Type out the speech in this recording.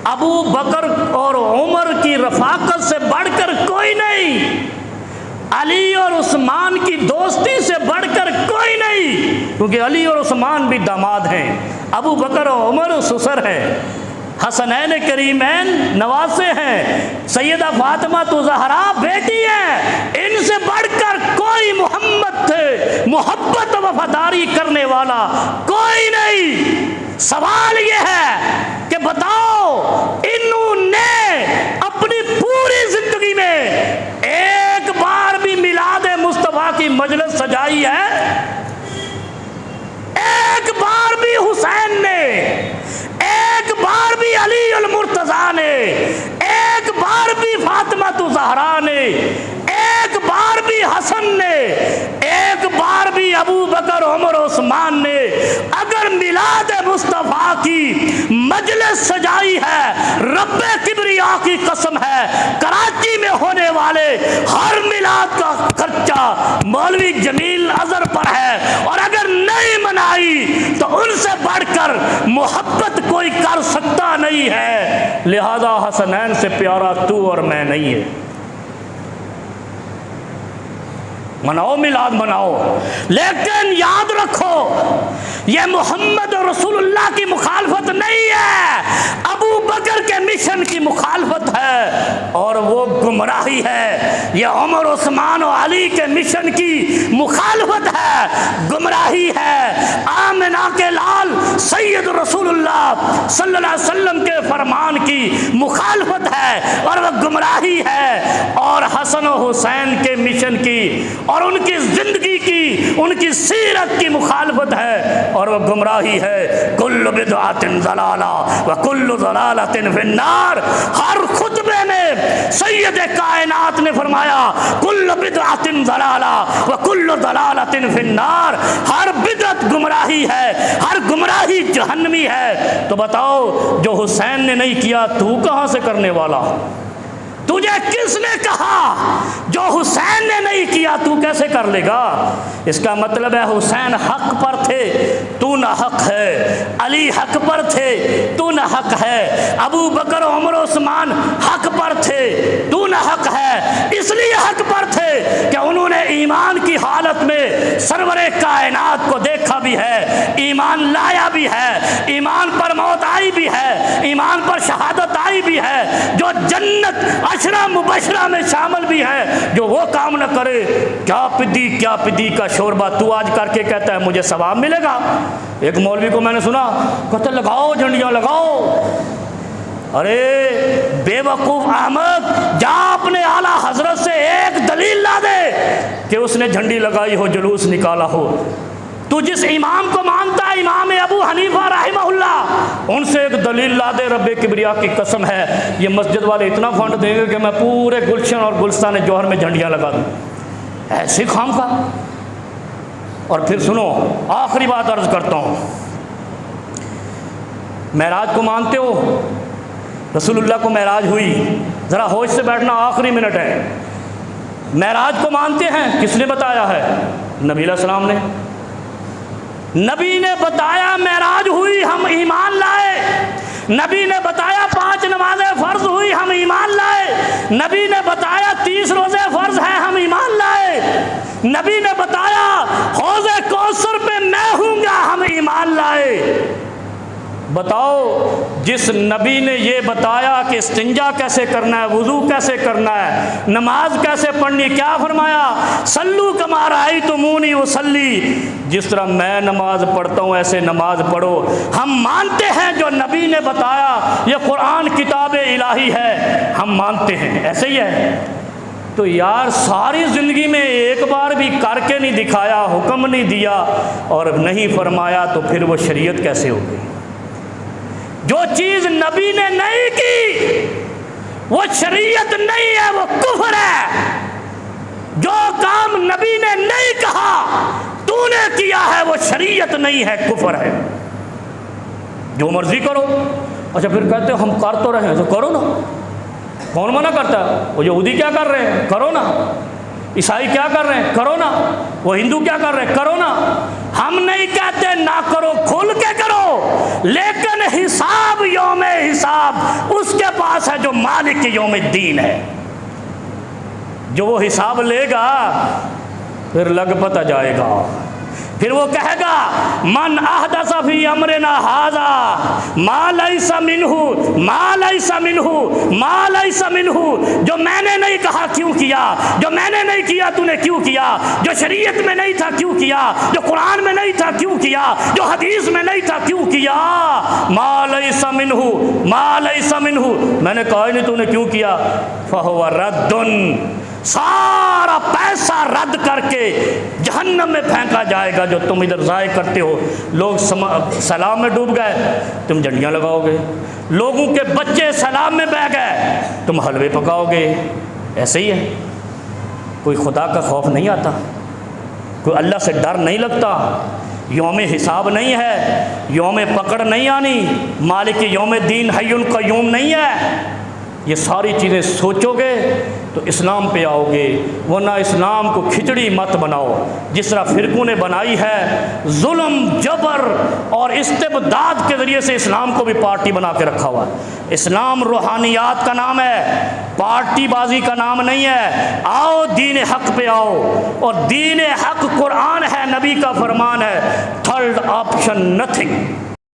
ابو بکر اور عمر کی رفاقت سے بڑھ کر کوئی نہیں، علی اور عثمان کی دوستی سے بڑھ کر کوئی نہیں، کیونکہ علی اور عثمان بھی داماد ہیں، ابو بکر اور عمر سسر ہیں، حسنین کریمین نواسے ہیں، سیدہ فاطمہ تو زہرا بیٹی ہے، ان سے بڑھ کر کوئی محمد تھے محبت و وفاداری کرنے والا کوئی نہیں۔ سوال یہ ہے کہ بتاؤ انہوں نے اپنی پوری زندگی میں ایک بار بھی میلاد مصطفیٰ کی مجلس سجائی ہے؟ ایک بار بھی حسین نے، ایک بار بھی علی المرتضیٰ نے، ایک بار بھی فاطمہ الزہرا نے، ایک بار بھی حسن نے، ایک بار بھی ابو بکر عمر عثمان نے اگر میلاد مصطفیٰ کی مجلس سجائی ہے، رب کبریا کی قسم ہے کراچی میں ہونے والے ہر میلاد کا خرچہ مولوی جمیل اظہر پر ہے، اور اگر نہیں منائی تو ان سے بڑھ کر محبت کوئی کر سکتا نہیں ہے، لہذا حسنین سے پیارا تو اور میں نہیں ہے۔ مناؤ میلاد مناؤ، لیکن یاد رکھو یہ محمد رسول اللہ کی مخالفت نہیں ہے، ابو بکر کے مشن کی مخالفت ہے اور وہ گمراہی ہے، یہ عمر عثمان و علی کے مشن کی مخالفت ہے، گمراہی ہے، آمنہ کے لال سید رسول اللہ صلی اللہ علیہ وسلم کے فرمان کی مخالفت ہے اور وہ گمراہی ہے، اور حسن و حسین کے مشن کی اور ان کی زندگی کی، ان کی سیرت کی مخالفت ہے اور وہ گمراہی ہے۔ کل بدعۃ ضلالہ وکل ضلالۃ فی النار، ہر خطبے میں سید کائنات نے فرمایا کل بدعۃ ضلالہ وکل ضلالۃ فی النار، ہر بدعت گمراہی ہے، ہر گمراہی جہنمی ہے۔ تو بتاؤ جو حسین نے نہیں کیا تو کہاں سے کرنے والا؟ تجھے کس نے کہا جو حسین نے نہیں کیا تو کیسے کر لے گا؟ اس کا مطلب ہے حسین حق پر تھے تو نہ حق ہے، علی حق پر تھے تو نہ حق ہے، ابو بکر عمر عثمان حق پر تھے تو نہ حق ہے، اس لیے حق پر تھے کہ انہوں نے ایمان کی حالت میں سرور کائنات کو دیکھا بھی ہے، ایمان لایا بھی ہے، ایمان پر موت آئی بھی ہے، ایمان پر شہادت آئی بھی ہے، جو جنت عشرہ مبشرہ میں شامل بھی ہے، جو وہ کام نہ کرے کیا پدی کا شوربہ تو آج کر کے کہتا ہے مجھے ثواب ملے گا۔ ایک مولوی کو میں نے سنا کہتے لگاؤ جھنڈیاں لگاؤ، ارے بے وقوف احمد جا اپنے اعلیٰ حضرت سے ایک دلیل لا دے کہ اس نے جھنڈی لگائی ہو، جلوس نکالا ہو۔ تو جس امام کو مانتا ہے امام ابو حنیفہ رحمہ اللہ، ان سے ایک دلیل لا دے، رب کبریا کی قسم ہے یہ مسجد والے اتنا فنڈ دیں گے کہ میں پورے گلشن اور گلستان جوہر میں جھنڈیاں لگا دوں، ایسے خام کا۔ اور پھر سنو آخری بات عرض کرتا ہوں، معراج کو مانتے ہو؟ رسول اللہ کو معراج ہوئی، ذرا ہوش سے بیٹھنا آخری منٹ ہے، معراج کو مانتے ہیں؟ کس نے بتایا ہے؟ نبی علیہ السلام نے، نبی نے بتایا معراج ہوئی ہم ایمان لائے، نبی نے بتایا 5 نمازیں فرض ہوئی ہم ایمان لائے، نبی نے بتایا 30 روزے فرض ہیں ہم ایمان لائے، نبی نے بتایا حوض کوثر پہ میں ہوں گا ہم ایمان لائے۔ بتاؤ جس نبی نے یہ بتایا کہ استنجا کیسے کرنا ہے، وضو کیسے کرنا ہے، نماز کیسے پڑھنی، کیا فرمایا؟ سلو کما رأیتمونی اصلی، جس طرح میں نماز پڑھتا ہوں ایسے نماز پڑھو۔ ہم مانتے ہیں جو نبی نے بتایا، یہ قرآن کتاب الہی ہے، ہم مانتے ہیں ایسے ہی ہے۔ تو یار ساری زندگی میں ایک بار بھی کر کے نہیں دکھایا، حکم نہیں دیا اور نہیں فرمایا، تو پھر وہ شریعت کیسے ہو گئی؟ جو چیز نبی نے نہیں کی وہ شریعت نہیں ہے، وہ کفر ہے۔ جو کام نبی نے نہیں کہا تو نے کیا ہے وہ شریعت نہیں ہے، کفر ہے۔ جو مرضی کرو۔ اچھا پھر کہتے ہیں ہم کر تو رہے ہیں، تو کرو نا، کون منع کرتا ہے؟ وہ یہودی کیا کر رہے ہیں؟ کرو نا۔ عیسائی کیا کر رہے ہیں؟ کرو نا۔ وہ ہندو کیا کر رہے ہیں؟ کرو نا۔ ہم نہیں کہتے نہ کرو، کھل کے کرو، لیکن حساب یوم حساب حساب اس کے پاس ہے جو مالک یوم الدین ہے۔ جو وہ حساب لے گا پھر لگ پتہ جائے گا، پھر وہ کہے گا من احدث فی امرنا ھذا ما لیس منہ ما لیس منہ ما لیس منہ، جو میں نے نہیں کہا کیوں کیا، جو میں نے نہیں کیا تو نے کیوں کیا، جو شریعت میں نہیں تھا کیوں کیا، جو قرآن میں نہیں تھا کیوں کیا، جو حدیث میں نہیں تھا کیوں کیا، ما لیس منہ ما لیس منہ، میں نے کہا ہی نہیں تو نے کیوں کیا، فہو رد، سارا پیسہ رد کر کے جہنم میں پھینکا جائے گا جو تم ادھر ضائع کرتے ہو۔ لوگ سلام میں ڈوب گئے، تم جھنڈیاں لگاؤ گے، لوگوں کے بچے سلام میں بہ گئے، تم حلوے پکاؤ گے۔ ایسے ہی ہے، کوئی خدا کا خوف نہیں آتا، کوئی اللہ سے ڈر نہیں لگتا، یوم حساب نہیں ہے، یوم پکڑ نہیں آنی، مالک یوم الدین حی القیوم نہیں ہے۔ یہ ساری چیزیں سوچو گے تو اسلام پہ آؤ گے، ورنہ اسلام کو کھچڑی مت بناؤ جس طرح فرقوں نے بنائی ہے، ظلم جبر اور استبداد کے ذریعے سے اسلام کو بھی پارٹی بنا کے رکھا ہوا ہے۔ اسلام روحانیات کا نام ہے، پارٹی بازی کا نام نہیں ہے۔ آؤ دین حق پہ آؤ، اور دین حق قرآن ہے، نبی کا فرمان ہے، تھرڈ آپشن نتھنگ۔